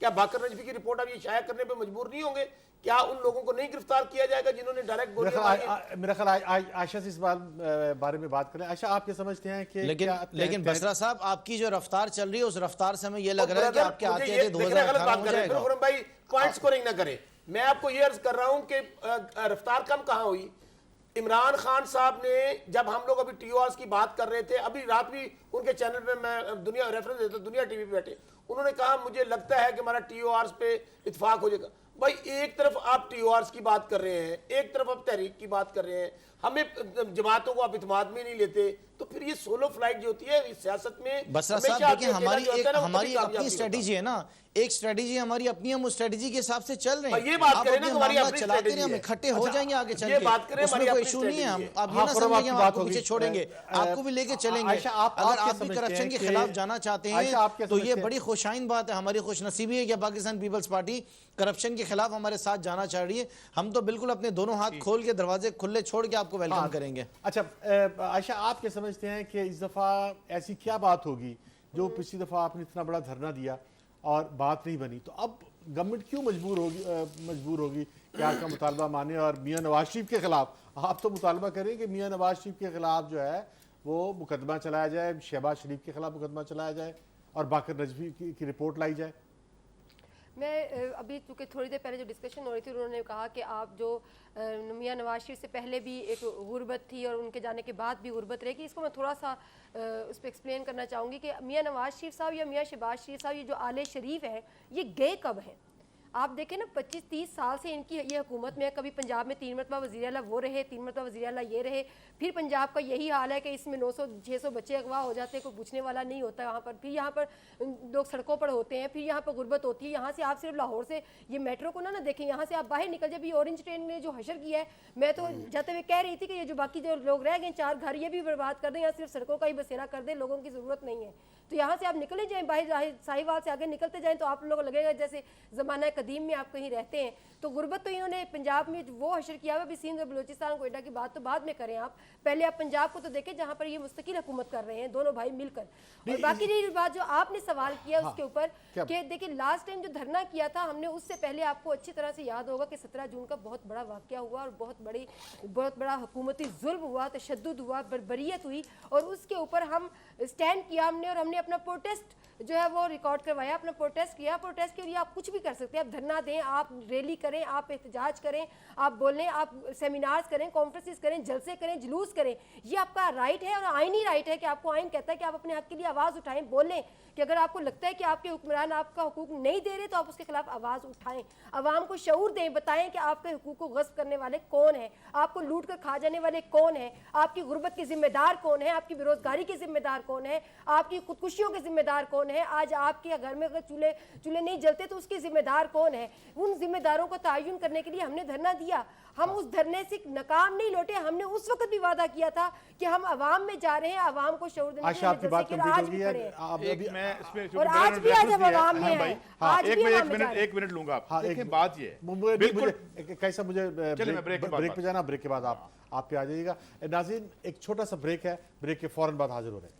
کیا باقر نجفی کی رپورٹ اب یہ شائع کرنے پہ مجبور نہیں ہوں گے؟ کیا ان لوگوں کو نہیں گرفتار کیا جائے گا جنہوں نے ڈائریکٹ گولیاں ماری ہیں؟ میرا خیال عائشہ سے اس بارے میں بات کریں. عائشہ آپ کیا سمجھتے ہیں کہ لیکن بسرا صاحب آپ کی جو رفتار چل رہی ہے اس رفتار سے ہمیں یہ لگ رہا ہے کہ آپ کے آتے آتے 2018 ہو جائے گا. خرم بھائی پوائنٹ سکورنگ نہ کریں. میں آپ کو یہ عرض کر رہا ہوں کہ رفتار کم کہاں ہوئی. عمران خان صاحب نے جب ہم لوگ ابھی ٹی او آرز کی بات کر رہے تھے, ابھی رات بھی ان کے چینل پہ میں دنیا ریفرنس دیتا ہوں, دنیا ٹی وی پہ بیٹھے, انہوں نے کہا مجھے لگتا ہے کہ ہمارا ٹی او آرز پہ اتفاق ہو جائے گا. بھائی ایک طرف آپ ٹی او آرز کی بات کر رہے ہیں, ایک طرف آپ تحریک کی بات کر رہے ہیں, ہمیں جماعتوں کو آپ اعتماد میں نہیں لیتے, تو پھر یہ سولو فلائٹ جو ہوتی ہے اس سیاست میں بسرا صاحب دیکھیں ہماری اپنی اسٹریٹجی ہے نا, ایک اسٹریٹجی ہماری اپنی, ہم اس اسٹریٹجی کے حساب سے چل رہے ہیں. یہ بات کریں نا آپ ہماری اپنی چلاتے رہے, ہم اکٹھے ہو جائیں گے آگے چل کے, اس میں کوئی ایشو نہیں ہے. آپ یہ نہ سمجھیں کہ ہم آپ کو پیچھے چھوڑیں گے, آپ کو بھی لے کے چلیں گے. اگر آپ بھی کرپشن کے خلاف جانا چاہتے ہیں تو یہ بڑی خوش آئند بات ہے, ہماری خوش نصیبی ہے کہ پاکستان پیپلز پارٹی کرپشن کے خلاف ہمارے ساتھ جانا چاہ رہی ہے. ہم تو بالکل اپنے دونوں ہاتھ کھول کے دروازے کھلے چھوڑ کے آپ کو ویلکم کریں گے. اچھا عائشہ آپ کیا سمجھتے ہیں کہ اس دفعہ ایسی کیا بات ہوگی جو پچھلی دفعہ آپ نے اتنا بڑا دھرنا دیا اور بات نہیں بنی, تو اب گورنمنٹ کیوں مجبور ہوگی کہ آپ کا مطالبہ مانے اور میاں نواز شریف کے خلاف آپ تو مطالبہ کریں کہ میاں نواز شریف کے خلاف جو ہے وہ مقدمہ چلایا جائے, شہباز شریف کے خلاف مقدمہ چلایا جائے اور باقر نجفی کی رپورٹ لائی جائے. میں ابھی چونکہ تھوڑی دیر پہلے جو ڈسکشن ہو رہی تھی انہوں نے کہا کہ آپ جو میاں نواز شریف سے پہلے بھی ایک غربت تھی اور ان کے جانے کے بعد بھی غربت رہے گی, اس کو میں تھوڑا سا اس پہ ایکسپلین کرنا چاہوں گی کہ میاں نواز شریف صاحب یا میاں شہباز شریف صاحب یہ جو آل شریف ہیں یہ گئے کب ہیں؟ آپ دیکھیں نا 25-30 سال سے ان کی یہ حکومت میں, کبھی پنجاب میں 3 مرتبہ وزیر اعلیٰ وہ رہے, 3 مرتبہ وزیر اعلیٰ یہ رہے, پھر پنجاب کا یہی حال ہے کہ اس میں 900-600 بچے اغوا ہو جاتے ہیں, کوئی پوچھنے والا نہیں ہوتا وہاں پر, پھر یہاں پر لوگ سڑکوں پر ہوتے ہیں, پھر یہاں پر غربت ہوتی ہے. یہاں سے آپ صرف لاہور سے یہ میٹرو کو نہ دیکھیں, یہاں سے آپ باہر نکل جائیں. اورنج ٹرین نے جو حشر کیا ہے, میں تو جاتے ہوئے کہہ رہی تھی کہ یہ جو باقی جو لوگ رہ گئے 4 گھر یہ بھی برباد کر دیں, یا صرف سڑکوں کا ہی بسیرا کر دیں, لوگوں کی ضرورت نہیں ہے. تو یہاں سے آپ نکلے جائیں باہر ساہیوال سے آگے نکلتے جائیں تو آپ لوگوں کو لگے گا جیسے زمانہ قدیم میں آپ کہیں رہتے ہیں. تو غربت تو انہوں نے پنجاب میں وہ حشر کیا ہوا. ابھی سندھ اور بلوچستان کوئٹہ کی بات تو بعد میں کریں, آپ پہلے آپ پنجاب کو تو دیکھیں جہاں پر یہ مستقل حکومت کر رہے ہیں دونوں بھائی مل کر. اور باقی رہی بات جو آپ نے سوال کیا اس کے اوپر کہ دیکھیں لاسٹ ٹائم جو دھرنا کیا تھا ہم نے, اس سے پہلے آپ کو اچھی طرح سے یاد ہوگا کہ 17 جون کا بہت بڑا واقعہ ہوا اور بہت بڑا حکومتی ظلم ہوا, تشدد ہوا, بربریت ہوئی, اور اس کے اوپر ہم اسٹینڈ کیا ہم نے, اور ہم نے اپنا پروٹیسٹ جو ہے وہ ریکارڈ کروایا, اپنا پروٹیسٹ کیا. پروٹیسٹ کے لیے آپ کچھ بھی کر سکتے ہیں, آپ دھرنا دیں, آپ ریلی کریں, آپ احتجاج کریں, آپ بولیں, آپ سیمینارز کریں, کانفرنسز کریں, جلسے کریں, جلوس کریں, یہ آپ کا رائٹ ہے اور آئینی رائٹ ہے کہ آپ کو آئین کہتا ہے کہ آپ اپنے حق کے لیے آواز اٹھائیں, بولیں کہ اگر آپ کو لگتا ہے کہ آپ کے حکمران آپ کا حقوق نہیں دے رہے تو آپ اس کے خلاف آواز اٹھائیں, عوام کو شعور دیں, بتائیں کہ آپ کے حقوق کو غصب کرنے والے کون ہیں, آپ کو لوٹ کر کھا جانے والے کون ہیں, آپ کی غربت کے ذمہ دار کون ہیں, آپ کی بیروزگاری کے ذمہ دار کون ہیں, آپ کی خودکشیوں کے ذمہ دار کون ہیں, آج آپ کے گھر میں اگر چولہے نہیں جلتے تو اس کے ذمہ دار کون ہے. ان ذمہ داروں کو تعین کرنے کے لیے ہم نے دھرنا دیا. ہم اس دھرنے سے ناکام نہیں لوٹے, ہم نے اس وقت بھی وعدہ کیا تھا کہ ہم عوام میں جا رہے ہیں, عوام کو شعور دینے کے لیے, آپ کی بات کمپلیٹ ہو گئی ہے. اور آج بھی آج ہم عوام میں ہیں, آج بھی عوام میں جا رہے ہیں. ایک منٹ لوں گا آپ, دیکھیں بات یہ ہے بالکل کیسا مجھے بریک پہ جانا, بریک کے بعد آپ پہ آ جائیے گا. ناظرین ایک چھوٹا سا بریک ہے, بریک کے فوراً بعد حاضر ہو رہے ہیں.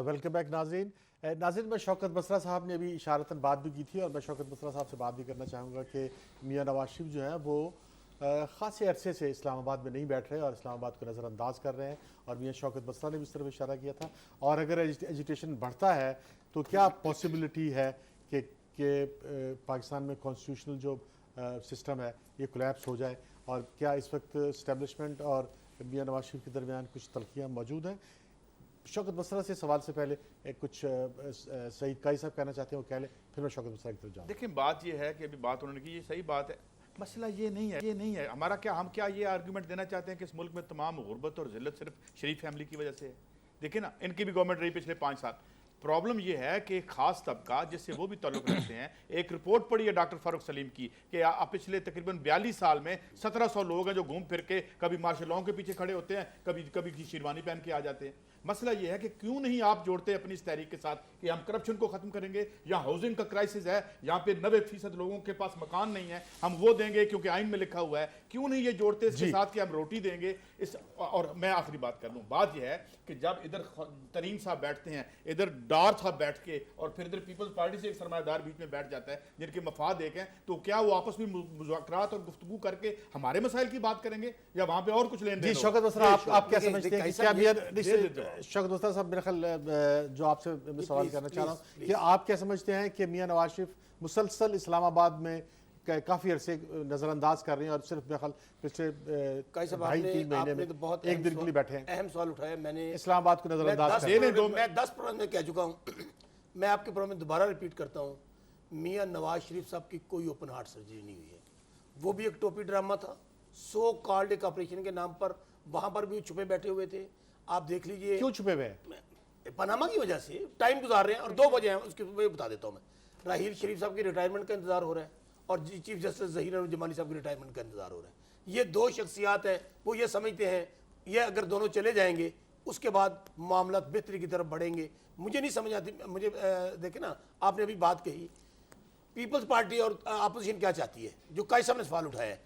ویلکم بیک ناظرین. میں شوکت بسرا صاحب نے ابھی اشارتاً بات بھی کی تھی, اور میں شوکت بسرا صاحب سے بات بھی کرنا چاہوں گا کہ میاں نواز شریف جو ہیں وہ خاصے عرصے سے اسلام آباد میں نہیں بیٹھ رہے اور اسلام آباد کو نظر انداز کر رہے ہیں, اور میاں شوکت بسرا نے بھی اس طرف اشارہ کیا تھا. اور اگر ایجیٹیشن بڑھتا ہے تو کیا پاسبلٹی ہے کہ پاکستان میں کانسٹیٹیوشنل جو سسٹم ہے یہ کولیپس ہو جائے, اور کیا اس وقت اسٹیبلشمنٹ اور میاں نواز شریف کے درمیان کچھ تلخیاں موجود ہیں؟ شوکت بسرا سے سوال سے پہلے کچھ سعید قائی صاحب کہنا چاہتے ہیں, وہ کہہ لیں, پھر میں شوکت بسرا کی طرف جاؤں. دیکھیں بات یہ ہے کہ ابھی بات انہوں نے کی, یہ صحیح بات ہے, مسئلہ یہ نہیں ہے ہمارا. ہم کیا یہ آرگومنٹ دینا چاہتے ہیں کہ اس ملک میں تمام غربت اور ذلت صرف شریف فیملی کی وجہ سے ہے؟ دیکھیں نا, ان کی بھی گورنمنٹ رہی پچھلے 5 سال. پرابلم یہ ہے کہ ایک خاص طبقہ جس سے وہ بھی تعلق رکھتے ہیں, ایک رپورٹ پڑھی ہے ڈاکٹر فاروق سلیم کی کہ پچھلے تقریباً 42 سال میں 1700 لوگ ہیں جو گھوم پھر کے کبھی مارشل لاء کے پیچھے کھڑے ہوتے ہیں, کبھی شیروانی پہن کے آ جاتے ہیں. مسئلہ یہ ہے کہ کیوں نہیں آپ جوڑتے اپنی اس تحریک کے ساتھ کہ ہم کرپشن کو ختم کریں گے، یا ہاؤسنگ کا کرائسس ہے، یہاں پہ 90% لوگوں کے پاس مکان نہیں ہے، ہم وہ دیں گے کیونکہ آئین میں لکھا ہوا ہے، کیوں نہیں یہ جوڑتے اس کے ساتھ کہ ہم روٹی دیں گے اس. اور میں آخری بات کر لوں، بات یہ ہے کہ جب ادھر ترین صاحب بیٹھتے ہیں، ادھر ڈار صاحب بیٹھ کے، اور پھر ادھر پیپلز پارٹی سے ایک سرمایہ دار بیچ میں بیٹھ جاتا ہے جن کے مفاد ایک ہیں، تو کیا وہ آپس میں مذاکرات اور گفتگو کر کے ہمارے مسائل کی بات کریں گے یا وہاں پہ اور کچھ لین دین؟ جی شوکت بسرا، آپ کیا سمجھتے ہیں؟ شوکت بسرا صاحب میرا خیال جو آپ سے سوال کرنا چاہ رہا ہوں کہ آپ کیا سمجھتے ہیں کہ میاں نواز شریف مسلسل اسلام آباد میں کافی عرصے نظر انداز کر رہے ہیں اور صرف میرا خیال پچھلے 2.5-3 مہینے میں ایک دن کے لیے بیٹھے ہیں؟ اہم سوال اٹھایا میں نے، اسلام آباد کو نظر انداز کر میں 10 پروگرام میں کہہ چکا ہوں، میں آپ کے پروگرام میں دوبارہ ریپیٹ کرتا ہوں، میاں نواز شریف صاحب کی کوئی اوپن ہارٹ سرجری نہیں ہوئی ہے. وہ بھی ایک ٹوپی ڈرامہ تھا، سو کالڈ ایک آپریشن کے نام پر، وہاں پر بھی چھپے بیٹھے ہوئے تھے. آپ دیکھ لیجئے کیوں چھپے ہوئے ہیں؟ پاناما کی وجہ سے ٹائم گزار رہے ہیں، اور 2 وجہ ہیں اس کی میں بتا دیتا ہوں. میں راحیل شریف صاحب کی ریٹائرمنٹ کا انتظار ہو رہا ہے اور چیف جسٹس ظہیر جمالی صاحب کی ریٹائرمنٹ کا انتظار ہو رہا ہے. یہ 2 شخصیات ہیں، وہ یہ سمجھتے ہیں یہ اگر دونوں چلے جائیں گے اس کے بعد معاملات بہتری کی طرف بڑھیں گے. مجھے نہیں سمجھ آتی. مجھے دیکھیں نا، آپ نے ابھی بات کہی پیپلز پارٹی اور اپوزیشن کیا چاہتی ہے، جو کئی صاحب نے سوال اٹھایا ہے،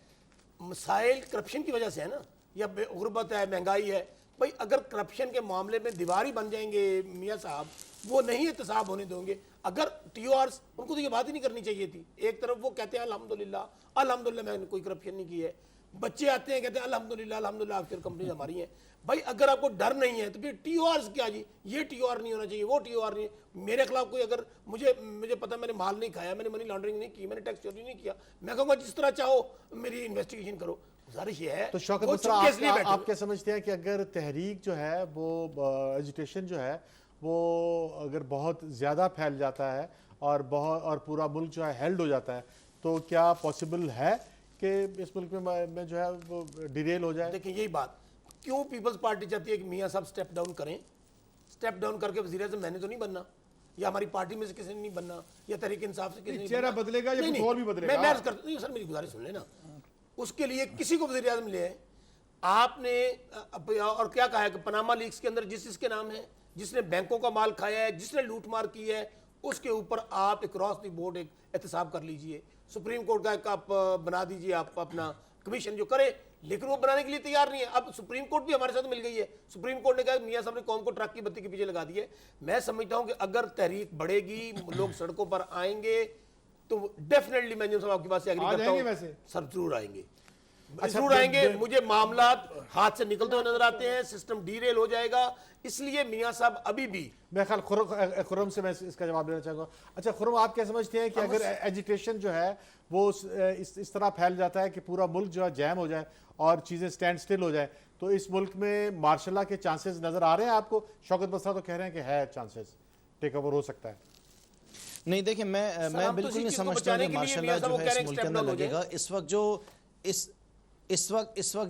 مسائل کرپشن کی وجہ سے ہے نا، یا غربت ہے، مہنگائی ہے. بھائی اگر کرپشن کے معاملے میں دیوار ہی بن جائیں گے میاں صاحب، وہ نہیں احتساب ہونے دیں گے. اگر ٹی او آرز، ان کو تو یہ بات ہی نہیں کرنی چاہیے تھی. ایک طرف وہ کہتے ہیں الحمدللہ میں نے کوئی کرپشن نہیں کی ہے، بچے آتے ہیں کہتے ہیں الحمدللہ آف شیئر کمپنیز ہماری ہیں. بھائی اگر آپ کو ڈر نہیں ہے تو پھر ٹی او آرز کیا جی، یہ ٹی او آر نہیں ہونا چاہیے، وہ ٹی او آر نہیں. میرے خلاف کوئی اگر مجھے پتا میں نے مال نہیں کھایا، میں نے منی لانڈرنگ نہیں کی، میں نے ٹیکس چوری نہیں کیا، میں کہوں گا جس طرح چاہو میری انویسٹیگیشن کرو. گزارش یہ ہے. تو شوکت بسرا آپ کیا سمجھتے ہیں کہ اگر تحریک جو ہے وہ ایجوٹیشن جو ہے وہ اگر بہت زیادہ پھیل جاتا ہے اور پورا ملک جو ہے ہیلڈ ہو جاتا ہے، تو کیا پاسبل ہے کہ اس ملک میں جو ہے وہ ڈیریل ہو جائے؟ دیکھیں یہی بات کیوں پیپلز پارٹی چاہتی ہے کہ میاں صاحب سٹیپ ڈاؤن کریں. سٹیپ ڈاؤن کر کے وزیر اعظم میں نے تو نہیں بننا، یا ہماری پارٹی میں سے کسی نے نہیں بننا، یا تحریک انصاف سے کسی نے نہیں چہرہ بننا. بدلے گا یا کچھ اور بھی بدلے گا؟ میں عرض کرتا ہوں سر، میری گزارش سن لیں نا. اس کے لیے کسی کو وزیر اعظم لے آئے. آپ نے اور کیا کہا ہے کہ پاناما لیکس کے اندر جس کے نام ہے، جس نے بینکوں کا مال کھایا ہے، جس نے لوٹ مار کی ہے، اس کے اوپر آپ اکراس دی بورڈ ایک احتساب کر لیجئے. سپریم کورٹ کا ایک آپ بنا دیجئے، آپ اپنا کمیشن جو کرے. لیکن وہ بنانے کے لیے تیار نہیں ہے. اب سپریم کورٹ بھی ہمارے ساتھ مل گئی ہے. سپریم کورٹ نے کہا میاں صاحب نے قوم کو ٹرک کی بتی کے پیچھے لگا دی ہے. میں سمجھتا ہوں کہ اگر تحریک بڑھے گی، لوگ سڑکوں پر آئیں گے، تو ڈیفینیٹلی میں جو آپ کی بات سے ایگری کرتا ہوں سر، ضرور آئیں گے، ضرور آئیں گے. مجھے معاملات ہاتھ سے نکلتے ہوئے نظر آتے ہیں، سسٹم ڈیریل ہو جائے گا. اس لیے میاں صاحب ابھی بھی میں خیال خرم سے میں اس کا جواب دینا چاہوں گا. اچھا خرم، آپ کیا سمجھتے ہیں کہ اگر ایجوٹیشن جو ہے وہ اس طرح پھیل جاتا ہے کہ پورا ملک جو ہے جیم ہو جائے اور چیزیں سٹینڈ سٹل ہو جائیں، تو اس ملک میں مارشل لا کے چانسز نظر آ رہے ہیں آپ کو؟ شوکت بسرا تو کہہ رہے ہیں کہ ہے چانسز ٹیک اوور ہو سکتا ہے. نہیں دیکھیں، میں بالکل نہیں سمجھتا کہ مارشل لا جو ہے اس ملک کے اندر لگے گا. اس وقت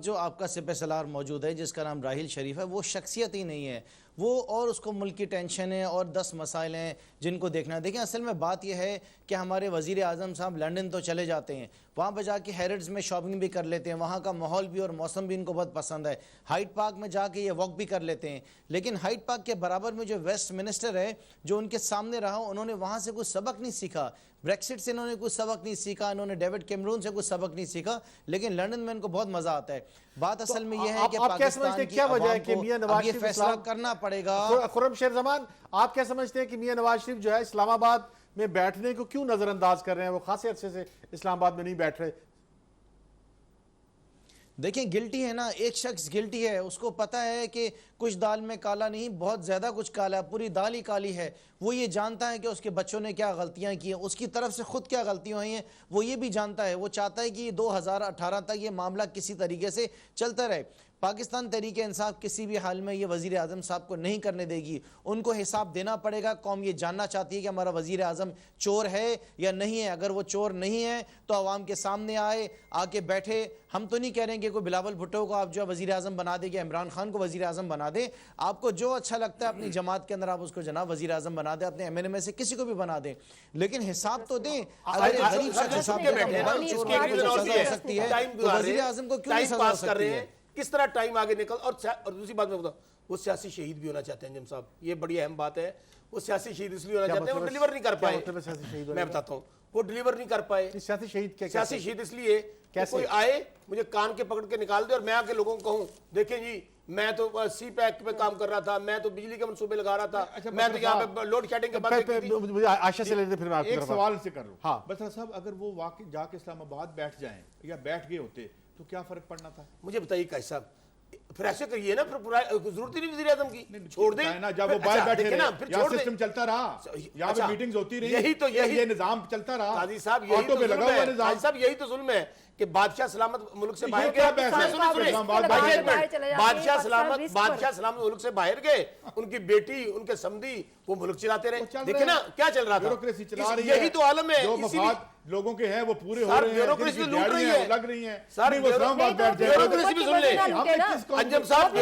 جو آپ کا سپہ سالار موجود ہے جس کا نام راحیل شریف ہے، وہ شخصیت ہی نہیں ہے. وہ اور اس کو ملک کی ٹینشن ہے اور 10 مسائل ہیں جن کو دیکھنا ہے. دیکھیں اصل میں بات یہ ہے کہ ہمارے وزیر اعظم صاحب لنڈن تو چلے جاتے ہیں، وہاں پہ جا کے ہیرڈز میں شاپنگ بھی کر لیتے ہیں، وہاں کا ماحول بھی اور موسم بھی ان کو بہت پسند ہے. ہائیڈ پارک میں جا کے یہ واک بھی کر لیتے ہیں. لیکن ہائیڈ پارک کے برابر میں جو ویسٹ منسٹر ہے جو ان کے سامنے رہا، انہوں نے وہاں سے کوئی سبق نہیں سیکھا. بریکسٹ سے انہوں نے کوئی سبق نہیں سیکھا، انہوں نے ڈیوڈ کیمرون سے کوئی سبق نہیں سیکھا. لیکن لنڈن میں ان کو بہت مزہ آتا ہے. بات اصل میں یہ ہے کہ پاکستان کی عوام کو اب یہ فیصلہ کرنا پڑے گا. خرم شیر زمان، آپ کیا سمجھتے ہیں کہ میاں نواز شریف جو ہے اسلام آباد میں بیٹھنے کو کیوں نظر انداز کر رہے ہیں؟ وہ خاصے عرصے سے اسلام آباد میں نہیں بیٹھ رہے. دیکھیں گلٹی ہے نا، ایک شخص گلٹی ہے، اس کو پتا ہے کہ کچھ دال میں کالا نہیں، بہت زیادہ کچھ کالا، پوری دال ہی کالی ہے. وہ یہ جانتا ہے کہ اس کے بچوں نے کیا غلطیاں کی ہیں، اس کی طرف سے خود کیا غلطیاں ہوئی ہیں، وہ یہ بھی جانتا ہے. وہ چاہتا ہے کہ 2018 تک یہ معاملہ کسی طریقے سے چلتا رہے. پاکستان تحریک انصاف کسی بھی حال میں یہ وزیر اعظم صاحب کو نہیں کرنے دے گی. ان کو حساب دینا پڑے گا. قوم یہ جاننا چاہتی ہے کہ ہمارا وزیر اعظم چور ہے یا نہیں ہے. اگر وہ چور نہیں ہے تو عوام کے سامنے آئے، آ کے بیٹھے. ہم تو نہیں کہہ رہے ہیں کہ کوئی بلاول بھٹو کو آپ جو وزیر اعظم بنا دے یا عمران خان کو وزیر اعظم بنا دے. آپ کو جو اچھا لگتا ہے اپنی جماعت کے اندر آپ اس کو جناب وزیر اعظم بنا دیں، اپنے MNM میں سے کسی کو بھی بنا دیں، لیکن حساب تو دیں. اگر یہ غریب شخص حساب دے گا، چور کو جو سزا ہو سکتی ہے، تو وزیر اعظم کو کیوں نہیں سزا ہو سکتی ہے؟ کس طرح ٹائم آگے نکل. اور دوسری بات میں بتاؤں، وہ سیاسی شہید بھی ہونا چاہتے ہیں انجم صاحب, یہ بڑی اہم بات ہے. وہ سیاسی شہید اس لیے ہونا چاہتے ہیں وہ ڈیلیور نہیں کر پائے. میں بتاتا ہوں, وہ ڈیلیور نہیں کر پائے. سیاسی شہید کیا؟ سیاسی شہید اس لیے کہ کوئی آئے مجھے کان کے پکڑ کے نکال دے اور میں آ کے لوگوں کو کہوں دیکھیں جی میں تو سی پیک پہ کام کر رہا تھا, میں تو بجلی کے منصوبے لگا رہا تھا, میں تو یہاں پہ لوڈ شیڈنگ کے بعد. عائشہ سے لیتے پھر میں ایک سوال سے کر رہا ہوں. بسرا صاحب اگر وہ واقعی جا کے اسلام آباد بیٹھ جائیں یا بیٹھ گئے ہوتے تو کیا فرق پڑنا تھا؟ مجھے بتائیے قائد صاحب, پھر ایسے کریے نا, پھر ضرورت ہی نہیں وزیر اعظم کی, چھوڑ دیں نا. جب وہ باہر بیٹھے رہے یہاں سسٹم چلتا رہا, یہاں پہ میٹنگز ہوتی رہی, یہ نظام چلتا رہا. قاضی صاحب یہی تو ظلم ہے کہ بادشاہ سلامت ملک سے باہر گئے. بادشاہ سلامت ملک سے باہر گئے, ان کی بیٹی ان کے سمدھی وہ ملک چلاتے رہے. دیکھیں نا کیا چل رہا تھا, یہی تو عالم ہے. جو مفاد لوگوں کے ہیں وہ پورے ہو رہے ہیں, بیوروکریسی لوٹ رہی ہے, لگ رہی ہیں. بیوروکریسی بھی سن لیں انجم صاحب,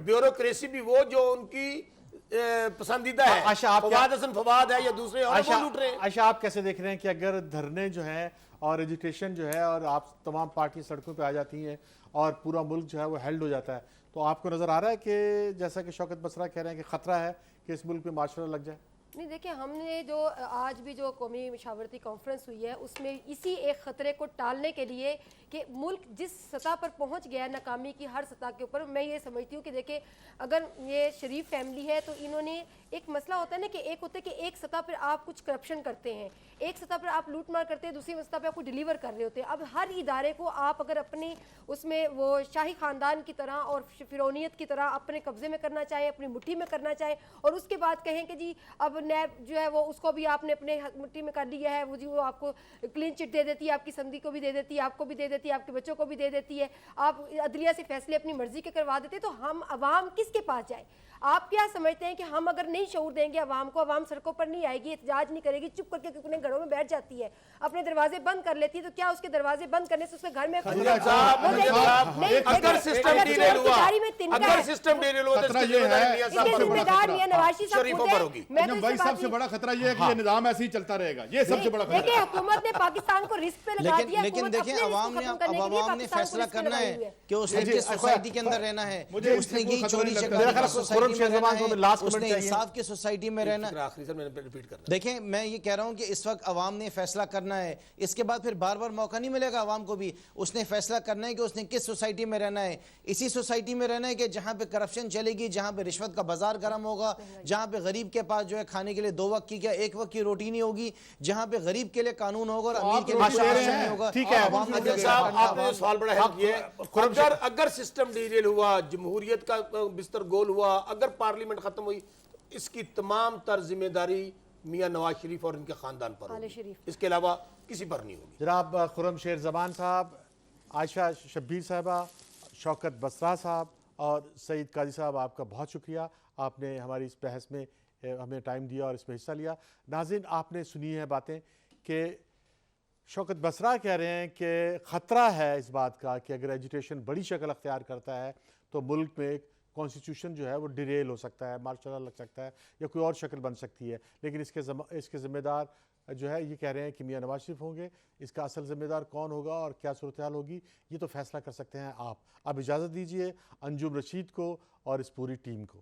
بیوروکریسی بھی وہ جو ان کی پسندیدہ ہے. فواد حسن فواد ہے یا دوسرے اور وہ لوٹ رہے ہیں. عائشہ آپ کیسے دیکھ رہے ہیں کہ اگر دھرنے جو ہیں اور ایجوکیشن جو ہے اور آپ تمام پارٹی سڑکوں پہ آ جاتی ہیں اور پورا ملک جو ہے وہ ہیلڈ ہو جاتا ہے, تو آپ کو نظر آ رہا ہے کہ جیسا کہ شوکت بسرا کہہ رہے ہیں کہ خطرہ ہے کہ اس ملک پہ معاشرہ لگ جائے؟ نہیں دیکھیں, ہم نے جو آج بھی جو قومی مشاورتی کانفرنس ہوئی ہے اس میں اسی ایک خطرے کو ٹالنے کے لیے کہ ملک جس سطح پر پہنچ گیا ہے ناکامی کی ہر سطح کے اوپر, میں یہ سمجھتی ہوں کہ دیکھیں اگر یہ شریف فیملی ہے تو انہوں نے ایک مسئلہ ہوتا ہے نا کہ ایک ہوتا ہے کہ ایک سطح پر آپ کچھ کرپشن کرتے ہیں, ایک سطح پر آپ لوٹ مار کرتے ہیں, دوسری سطح پہ آپ کو ڈیلیور کر رہے ہوتے ہیں. اب ہر ادارے کو آپ اگر اپنے اس میں وہ شاہی خاندان کی طرح اور فرعونیت کی طرح اپنے قبضے میں کرنا چاہے, اپنی مٹھی میں کرنا چاہے, اور اس کے بعد کہیں کہ جی اب نیب جو ہے وہ اس کو بھی آپ نے اپنے مٹھی میں کر لیا ہے, وہ جی وہ آپ کو کلین چٹ دے دیتی ہے, آپ کی سمدھی کو بھی دے دیتی ہے, آپ کو بھی دے دیتی ہے, آپ کے بچوں کو بھی دے دیتی ہے, آپ عدلیہ سے فیصلے اپنی مرضی کے کروا دیتے, تو ہم عوام کس کے پاس جائے؟ آپ کیا سمجھتے ہیں کہ ہم اگر نہیں شعور دیں گے عوام کو, عوام سڑکوں پر نہیں آئے گی, احتجاج نہیں کرے گی, چپ کر کے اپنے گھروں میں بیٹھ جاتی ہے, اپنے دروازے بند کر لیتی ہے, تو کیا اس کے دروازے بند کرنے سے اس کے گھر میں اگر سسٹم ڈیلیل ہوا ذمہ دار میاں نواز شریف صاحب ہوتے ہیں. بھائی سب سے بڑا خطرہ یہ ہے کہ یہ نظام ایسے ہی چلتا رہے گا, یہ سب سے بڑا خطرہ ہے. دیکھیں حکومت نے پاکستان کو رسک پہ لگا دیا, لیکن دیکھیں عوام نے فیصلہ کرنا ہے کہ اس نے کس سوسائٹی کے اندر رہنا ہے, اس نے یہ چوری چکاری کی سوسائٹی میں رہنا ہے, اس نے انصاف کی سوسائٹی میں رہنا ہے. دیکھیں میں یہ کہہ رہا ہوں کہ اس وقت عوام نے فیصلہ کرنا ہے, اس کے بعد پھر بار بار موقع نہیں ملے گا عوام کو بھی. اس نے فیصلہ کرنا ہے کہ اس نے کس سوسائٹی میں رہنا ہے. اسی سوسائٹی میں رہنا ہے کہ جہاں پہ کرپشن چلے گی, جہاں پہ رشوت کا بازار گرم ہوگا, جہاں پہ غریب کے پاس جو ہے کھانے کے لیے 2 وقت کی کیا 1 وقت کی روٹی نہیں ہوگی, جہاں پہ غریب کے لیے قانون ہوگا اور امیر کے لیے نہیں ہوگا. ٹھیک ہے آپ نے سوال بڑا ہے یہ, اگر سسٹم ڈیلیل ہوا, جمہوریت کا بستر گول ہوا, اگر پارلیمنٹ ختم ہوئی, اس کی تمام تر ذمہ داری میاں نواز شریف اور ان کے خاندان پر ہوگی, اس کے علاوہ کسی پر نہیں ہوگی. جناب خرم شیر زمان صاحب, عائشہ شبیر صاحبہ, شوکت بسرا صاحب اور سعید قاضی صاحب, آپ کا بہت شکریہ, آپ نے ہماری اس بحث میں ہمیں ٹائم دیا اور اس میں حصہ لیا. ناظرین آپ نے سنی ہیں باتیں کہ شوکت بسرا کہہ رہے ہیں کہ خطرہ ہے اس بات کا کہ اگر ایجوٹیشن بڑی شکل اختیار کرتا ہے تو ملک میں کانسٹیٹیوشن جو ہے وہ ڈیریل ہو سکتا ہے, مارشل لا لگ سکتا ہے یا کوئی اور شکل بن سکتی ہے. لیکن اس کے ذمہ دار جو ہے یہ کہہ رہے ہیں کہ میاں نواز شریف ہوں گے. اس کا اصل ذمہ دار کون ہوگا اور کیا صورتحال ہوگی یہ تو فیصلہ کر سکتے ہیں آپ. اب اجازت دیجئے انجم رشید کو اور اس پوری ٹیم کو.